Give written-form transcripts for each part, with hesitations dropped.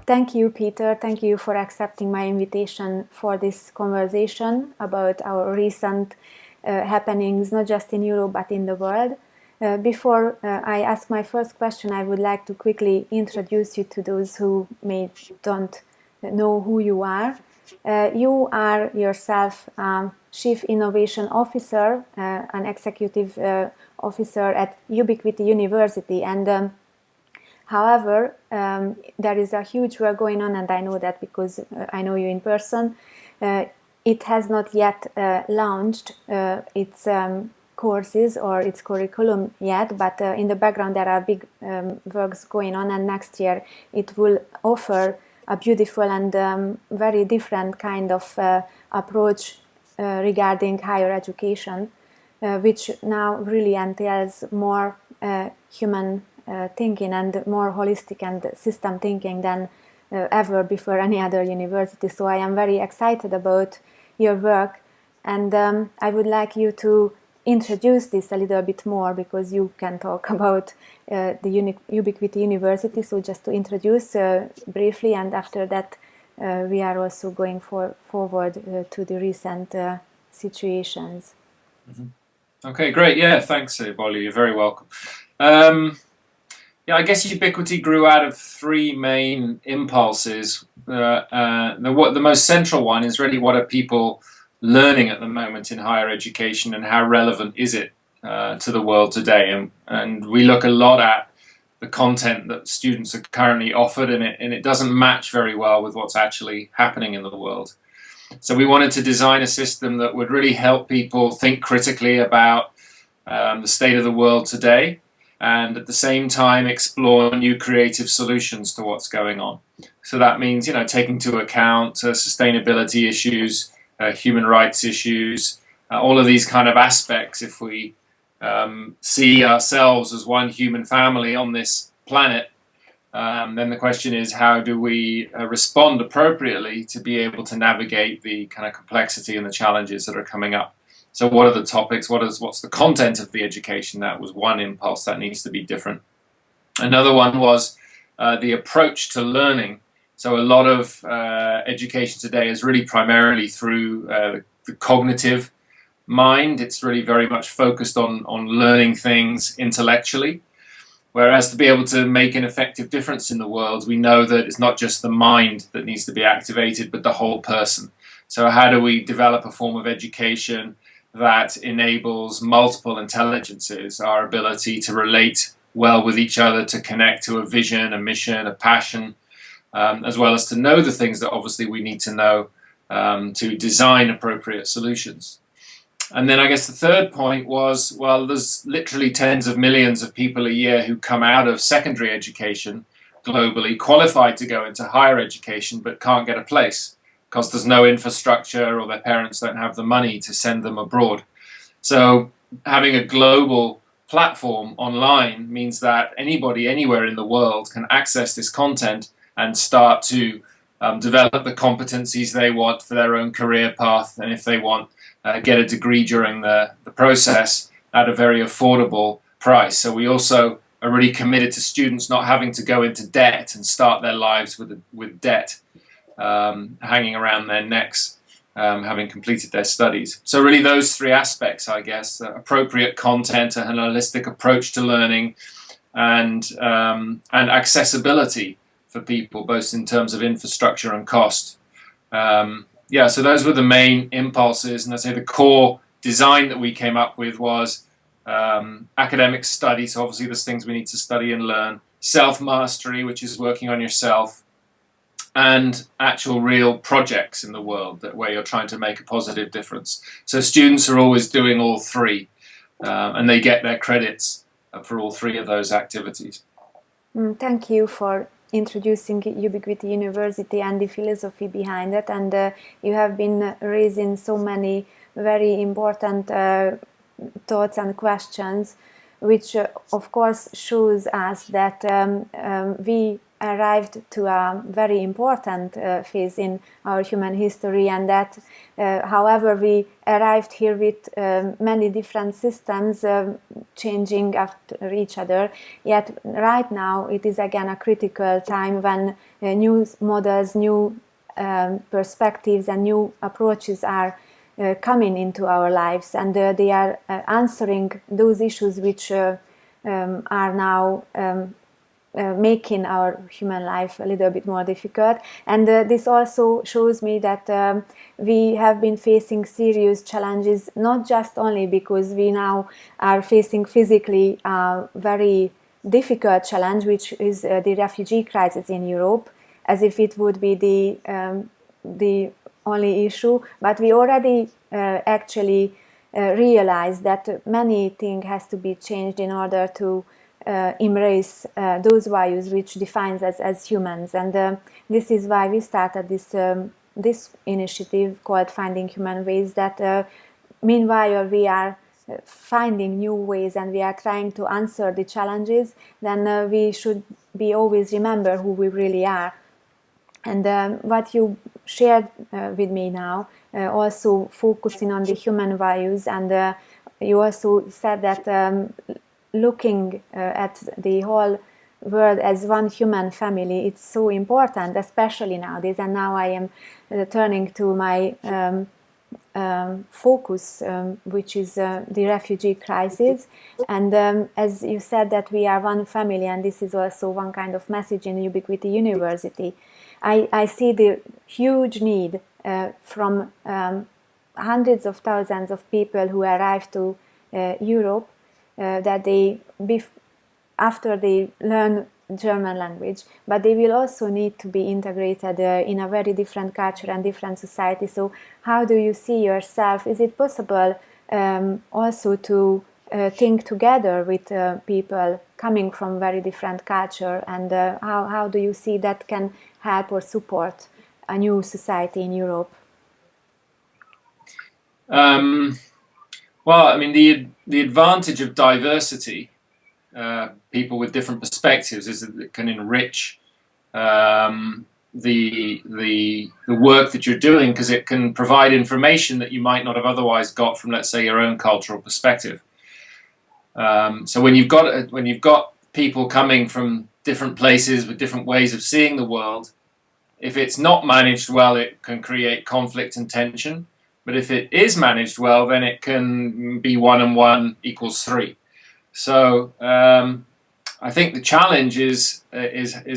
Thank you, Peter. Thank you for accepting my invitation for this conversation about our recent happenings, not just in Europe, but in the world. Before I ask my first question, I would like to quickly introduce you to those who don't know who you are. You are yourself Chief Innovation Officer, an Executive Officer at Ubiquity University, and however, there is a huge work going on, and I know that because I know you in person. It has not yet launched its courses or its curriculum yet, but in the background there are big works going on, and next year it will offer a beautiful and very different kind of approach regarding higher education, which now really entails more human thinking and more holistic and system thinking than ever before any other university. So I am very excited about your work, and I would like you to introduce this a little bit more, because you can talk about the Ubiquity University. So just to introduce briefly, and after that we are also going forward to the recent situations. Mm-hmm. Okay, great. Yeah, thanks, Bolly. You're very welcome. Yeah, I guess Ubiquity grew out of three main impulses. The most central one is really, what are people learning at the moment in higher education, and how relevant is it to the world today? And we look a lot at the content that students are currently offered, and it doesn't match very well with what's actually happening in the world. So we wanted to design a system that would really help people think critically about the state of the world today, and at the same time explore new creative solutions to what's going on. So that means, taking into account sustainability issues, human rights issues, all of these kind of aspects. If we see ourselves as one human family on this planet, then the question is, how do we respond appropriately to be able to navigate the kind of complexity and the challenges that are coming up? So what are the topics? What's the content of the education? That was one impulse that needs to be different. Another one was the approach to learning. So a lot of education today is really primarily through the cognitive mind. It's really very much focused on learning things intellectually. Whereas to be able to make an effective difference in the world, we know that it's not just the mind that needs to be activated, but the whole person. So how do we develop a form of education that enables multiple intelligences, our ability to relate well with each other, to connect to a vision, a mission, a passion, as well as to know the things that obviously we need to know to design appropriate solutions. And then I guess the third point was, well, there's literally tens of millions of people a year who come out of secondary education globally, qualified to go into higher education, but can't get a place because there's no infrastructure, or their parents don't have the money to send them abroad. So having a global platform online means that anybody anywhere in the world can access this content and start to develop the competencies they want for their own career path, and if they want, get a degree during the process at a very affordable price. So we also are really committed to students not having to go into debt and start their lives with debt hanging around their necks, having completed their studies. So really those three aspects, I guess: appropriate content, a holistic approach to learning, and accessibility for people, both in terms of infrastructure and cost. Yeah, so those were the main impulses, and I'd say the core design that we came up with was academic study. So obviously there's things we need to study and learn. Self-mastery, which is working on yourself, and actual real projects in the world where you're trying to make a positive difference. So students are always doing all three, and they get their credits for all three of those activities. Thank you for introducing Ubiquity University and the philosophy behind it, and you have been raising so many very important thoughts and questions, which of course shows us that we arrived to a very important phase in our human history, and that however we arrived here with many different systems changing after each other, yet right now it is again a critical time when new models, new perspectives and new approaches are coming into our lives, and they are answering those issues which are now making our human life a little bit more difficult. And this also shows me that we have been facing serious challenges, not just only because we now are facing physically a very difficult challenge, which is the refugee crisis in Europe, as if it would be the only issue, but we already actually realize that many things has to be changed in order to embrace those values which defines us as humans. And this is why we started this initiative called Finding Human Ways, that meanwhile we are finding new ways and we are trying to answer the challenges, then we should be always remember who we really are. And what you shared with me now, also focusing on the human values, and you also said that looking at the whole world as one human family, it's so important, especially nowadays. And now I am turning to my focus, which is the refugee crisis. And as you said that we are one family, and this is also one kind of message in Ubiquity University, I see the huge need from hundreds of thousands of people who arrive to Europe, that they, after they learn German language, but they will also need to be integrated in a very different culture and different society. So how do you see yourself? Is it possible also to think together with people coming from very different culture, and how do you see that can help or support a new society in Europe? Well, I mean, the advantage of diversity, people with different perspectives, is that it can enrich the work that you're doing, because it can provide information that you might not have otherwise got from, let's say, your own cultural perspective. So when you've got people coming from different places with different ways of seeing the world, if it's not managed well, it can create conflict and tension. But if it is managed well, then it can be 1 and 1 equals 3. So I think the challenge is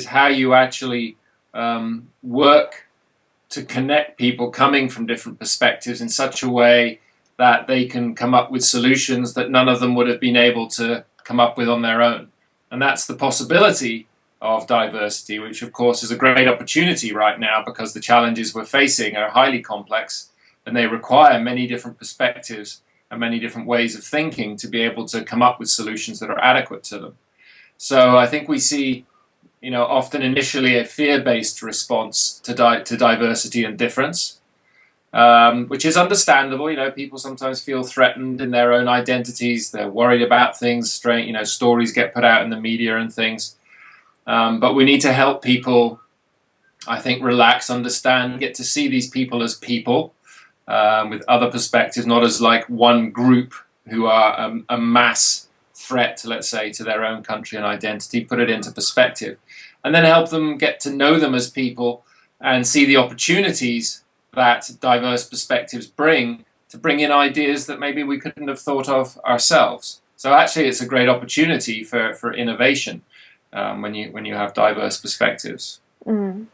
how you actually work to connect people coming from different perspectives in such a way that they can come up with solutions that none of them would have been able to come up with on their own. And that's the possibility of diversity, which of course is a great opportunity right now, because the challenges we're facing are highly complex and they require many different perspectives and many different ways of thinking to be able to come up with solutions that are adequate to them. So I think we see, often initially a fear-based response to diversity and difference, which is understandable. People sometimes feel threatened in their own identities. They're worried about things. Stories get put out in the media and things. But we need to help people, I think, relax, understand, get to see these people as people, with other perspectives, not as like one group who are a mass threat, let's say, to their own country and identity, put it into perspective, and then help them get to know them as people and see the opportunities that diverse perspectives bring to bring in ideas that maybe we couldn't have thought of ourselves. So actually it's a great opportunity for innovation when you have diverse perspectives. Mm.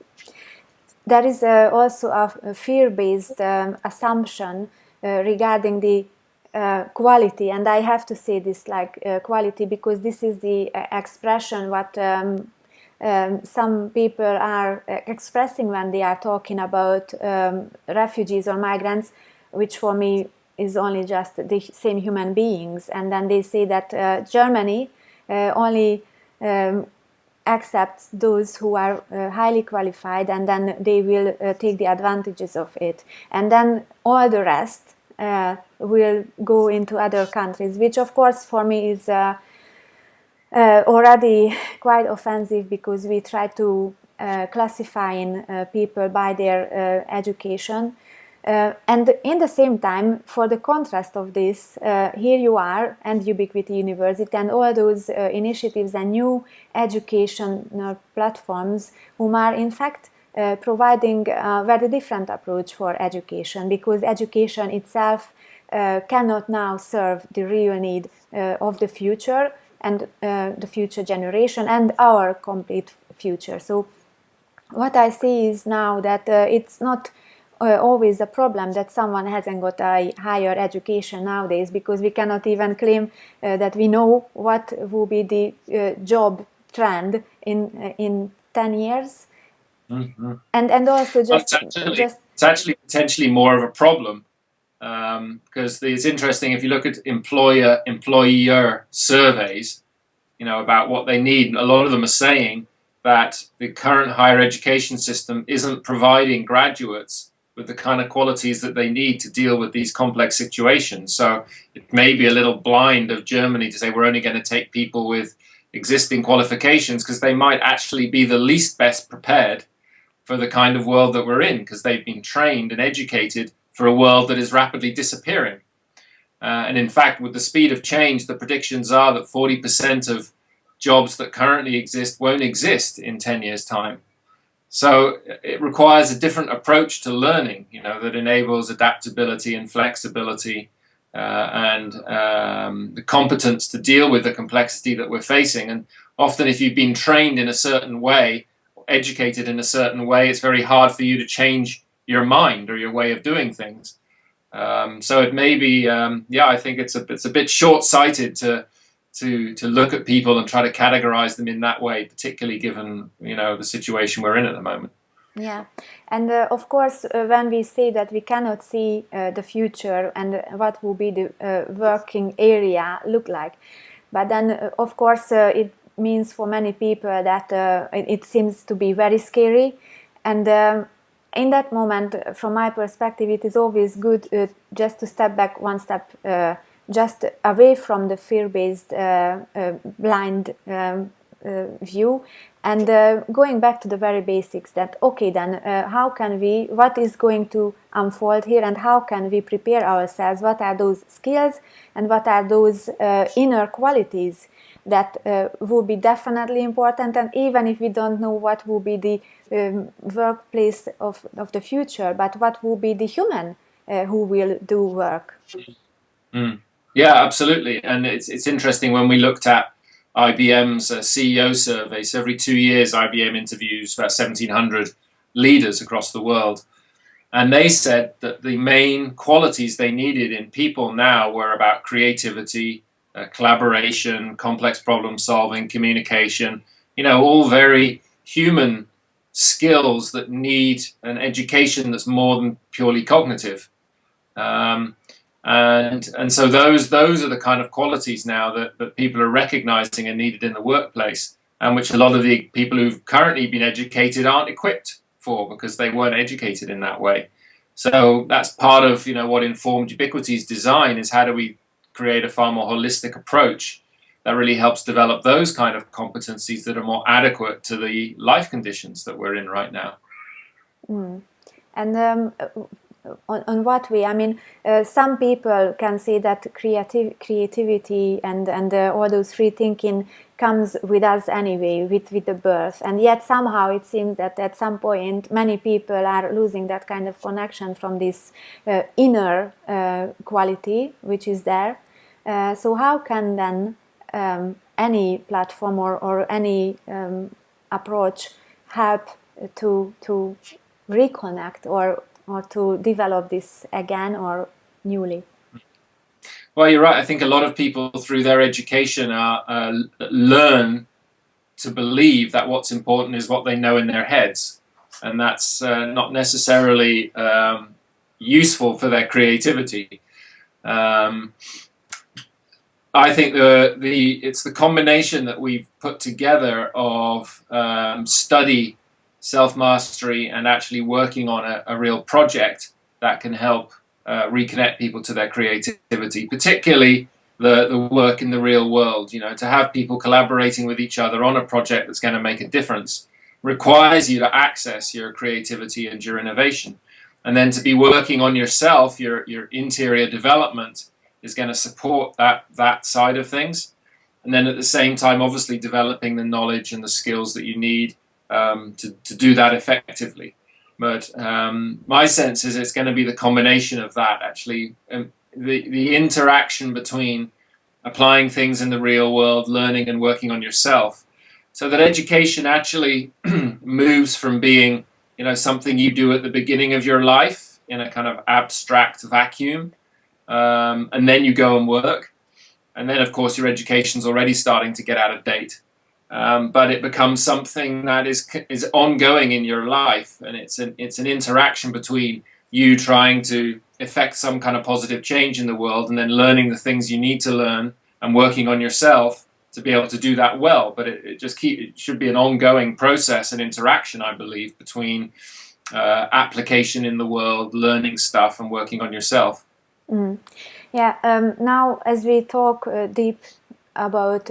There is also a fear-based assumption regarding the quality, and I have to say this quality, because this is the expression what some people are expressing when they are talking about refugees or migrants, which for me is only just the same human beings. And then they say that Germany only accepts those who are highly qualified, and then they will take the advantages of it, and then all the rest will go into other countries, which of course for me is already quite offensive, because we try to classify people by their education. And in the same time, for the contrast of this, here you are, and Ubiquity University, and all those initiatives and new educational platforms, whom are in fact providing a very different approach for education, because education itself cannot now serve the real need of the future, and the future generation, and our complete future. So what I see is now that it's not always a problem that someone hasn't got a higher education nowadays, because we cannot even claim that we know what will be the job trend in 10 years. Mm-hmm. And also it's actually potentially more of a problem, because it's interesting if you look at employer surveys, about what they need. A lot of them are saying that the current higher education system isn't providing graduates with the kind of qualities that they need to deal with these complex situations. So it may be a little blind of Germany to say we're only going to take people with existing qualifications, because they might actually be the least best prepared for the kind of world that we're in, because they've been trained and educated for a world that is rapidly disappearing. And in fact, with the speed of change, the predictions are that 40% of jobs that currently exist won't exist in 10 years' time. So it requires a different approach to learning, that enables adaptability and flexibility, and the competence to deal with the complexity that we're facing. And often if you've been trained in a certain way, educated in a certain way, it's very hard for you to change your mind or your way of doing things. So it may be, I think it's a bit short-sighted to look at people and try to categorize them in that way, particularly given the situation we're in at the moment. Yeah, and of course, when we say that we cannot see the future and what will be the working area look like, but then of course it means for many people that it seems to be very scary, and in that moment, from my perspective, it is always good just to step back one step, just away from the fear-based blind view, and going back to the very basics, that okay, then what is going to unfold here, and how can we prepare ourselves? What are those skills, and what are those inner qualities that will be definitely important? And even if we don't know what will be the workplace of the future, but what will be the human who will do work? Mm. Yeah, absolutely. And it's interesting when we looked at IBM's CEO survey. So every 2 years, IBM interviews about 1,700 leaders across the world. And they said that the main qualities they needed in people now were about creativity, collaboration, complex problem solving, communication, all very human skills that need an education that's more than purely cognitive. And so those are the kind of qualities now that people are recognizing are needed in the workplace, and which a lot of the people who've currently been educated aren't equipped for, because they weren't educated in that way. So that's part of what informed Ubiquity's design, is how do we create a far more holistic approach that really helps develop those kind of competencies that are more adequate to the life conditions that we're in right now. Mm. And on what way? I mean, some people can say that creativity and all those free thinking comes with us anyway, with the birth. And yet somehow it seems that at some point many people are losing that kind of connection from this inner quality which is there. So how can then any platform or any approach help to reconnect or to develop this again or newly? Well, you're right. I think a lot of people through their education learn to believe that what's important is what they know in their heads, and that's not necessarily useful for their creativity. I think it's the combination that we've put together of study, self-mastery, and actually working on a real project that can help reconnect people to their creativity, particularly the work in the real world. To have people collaborating with each other on a project that's going to make a difference requires you to access your creativity and your innovation. And then to be working on yourself, your interior development is going to support that side of things. And then at the same time, obviously developing the knowledge and the skills that you need to do that effectively. But my sense is it's going to be the combination of that, actually. The interaction between applying things in the real world, learning and working on yourself, so that education actually moves from being, something you do at the beginning of your life in a kind of abstract vacuum, and then you go and work. And then, of course, your education's already starting to get out of date. But it becomes something that is ongoing in your life, and it's an interaction between you trying to effect some kind of positive change in the world, and then learning the things you need to learn and working on yourself to be able to do that well. But it should be an ongoing process and interaction, I believe, between application in the world, learning stuff, and working on yourself. Mm. Yeah. Now, as we talk deep about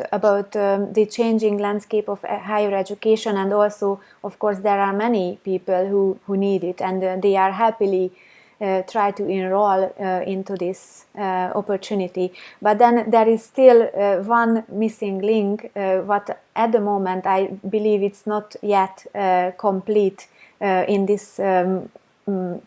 the changing landscape of higher education, and also, of course, there are many people who need it, and they are happily try to enroll into this opportunity. But then there is still one missing link, what at the moment I believe it's not yet complete in this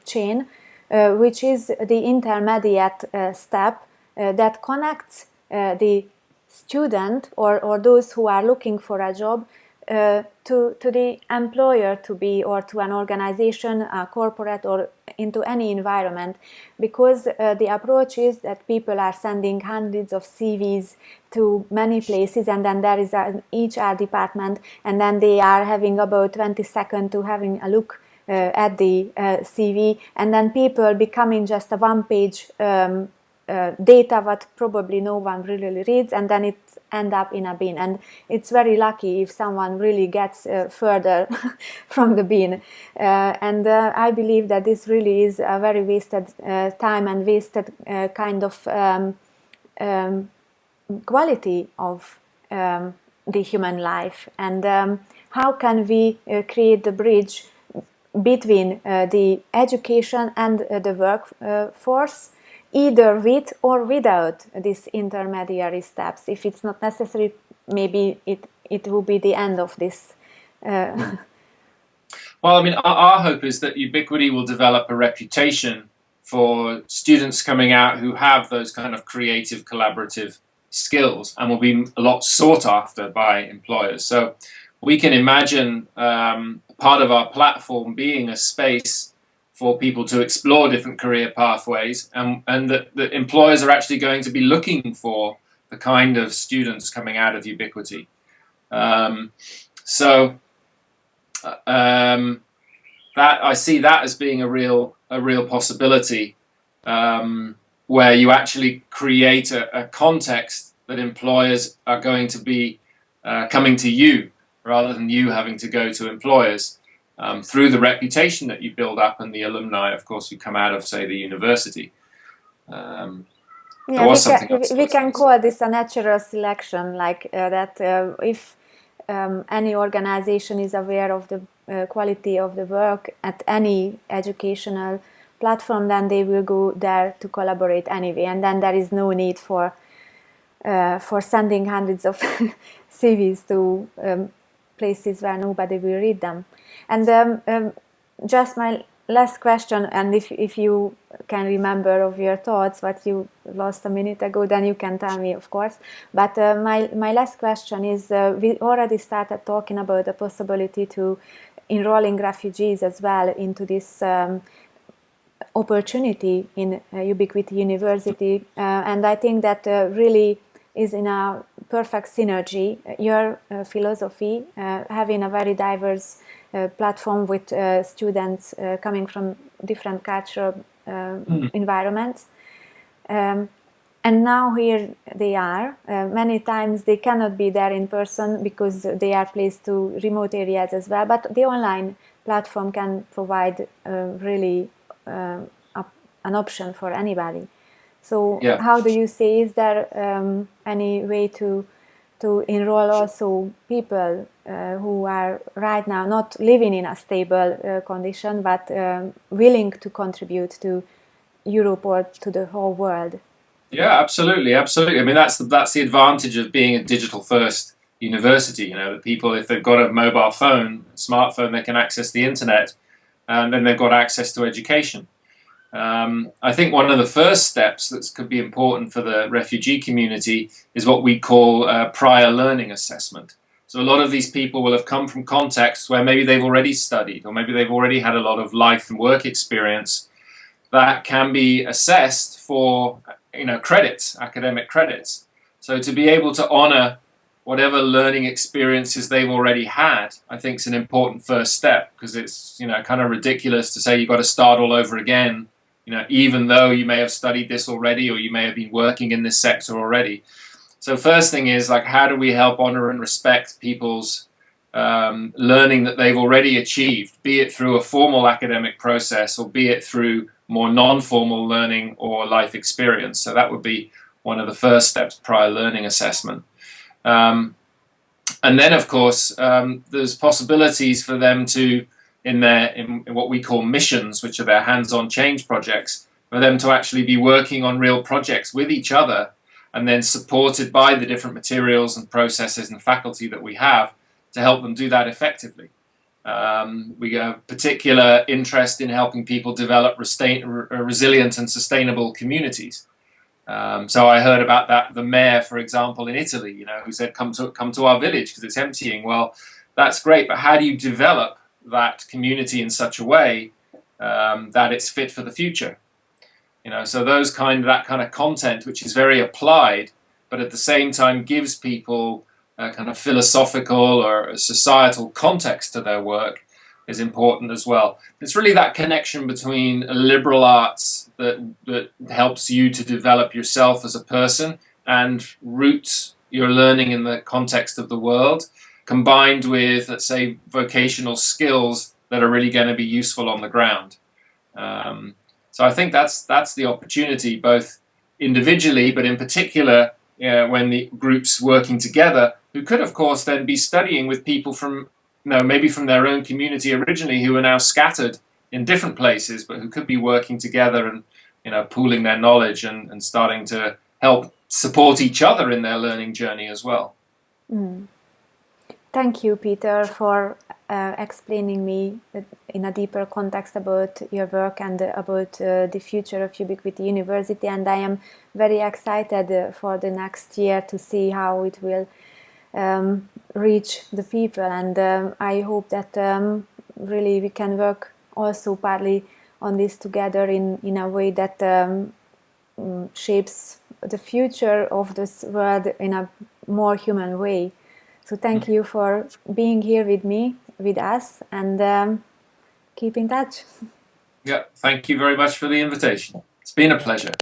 chain, which is the intermediate step that connects the student or those who are looking for a job to the employer to be, or to an organization, a corporate, or into any environment, because the approach is that people are sending hundreds of CVs to many places, and then there is an HR department, and then they are having about 20 seconds to having a look at the CV, and then people becoming just a one-page data what probably no one really reads, and then it end up in a bin. And it's very lucky if someone really gets further from the bin. And I believe that this really is a very wasted time and wasted kind of quality of the human life. And how can we create the bridge between the education and the workforce, either with or without these intermediary steps? If it's not necessary, maybe it will be the end of this. Well, I mean, our hope is that Ubiquity will develop a reputation for students coming out who have those kind of creative, collaborative skills, and will be a lot sought after by employers. So we can imagine part of our platform being a space for people to explore different career pathways, and that employers are actually going to be looking for the kind of students coming out of Ubiquity. That I see that as being a real possibility, where you actually create a context that employers are going to be coming to you rather than you having to go to employers, through the reputation that you build up and the alumni, of course, who come out of, say, the university. We can call this a natural selection, like that if any organization is aware of the quality of the work at any educational platform, then they will go there to collaborate anyway, and then there is no need for sending hundreds of CVs to places where nobody will read them. And just my last question, and if you can remember of your thoughts what you lost a minute ago, then you can tell me, of course. But my last question is, we already started talking about the possibility to enrolling refugees as well into this opportunity in Ubiquity University, and I think that really is in a perfect synergy. Your philosophy, having a very diverse platform with students coming from different cultural environments, and now here they are. Many times they cannot be there in person because they are placed to remote areas as well, but the online platform can provide really an option for anybody. So Yeah. how do you say, is there any way to enroll also people who are right now not living in a stable condition, but willing to contribute to Europe or to the whole world? Yeah, absolutely, absolutely. I mean, that's the advantage of being a digital first university. You know, that people, if they've got a mobile phone, smartphone, they can access the internet, and then they've got access to education. I think one of the first steps that could be important for the refugee community is what we call prior learning assessment. So a lot of these people will have come from contexts where maybe they've already studied, or maybe they've already had a lot of life and work experience that can be assessed for, credits, academic credits. So to be able to honor whatever learning experiences they've already had, I think is an important first step, because it's, kind of ridiculous to say you've got to start all over again, even though you may have studied this already or you may have been working in this sector already. So first thing is, like, how do we help honor and respect people's learning that they've already achieved, be it through a formal academic process or be it through more non-formal learning or life experience. So that would be one of the first steps, prior learning assessment. And then, of course, there's possibilities for them to, in what we call missions, which are their hands-on change projects, for them to actually be working on real projects with each other, and then supported by the different materials and processes and faculty that we have to help them do that effectively. We have particular interest in helping people develop resilient and sustainable communities. So I heard about that, the mayor, for example, in Italy, who said, come to our village because it's emptying. Well, that's great, but how do you develop that community in such a way that it's fit for the future? So that kind of content, which is very applied, but at the same time gives people a kind of philosophical or a societal context to their work, is important as well. It's really that connection between liberal arts that helps you to develop yourself as a person and roots your learning in the context of the world, combined with, let's say, vocational skills that are really going to be useful on the ground. So I think that's the opportunity, both individually, but in particular when the group's working together, who could, of course, then be studying with people from, maybe from their own community originally, who are now scattered in different places, but who could be working together and, pooling their knowledge and starting to help support each other in their learning journey as well. Thank you, Peter, for explaining me in a deeper context about your work and about the future of Ubiquity University. And I am very excited for the next year to see how it will reach the people. And I hope that really we can work also partly on this together in a way that shapes the future of this world in a more human way. So thank you for being here with us, and keep in touch. Yeah, thank you very much for the invitation. It's been a pleasure.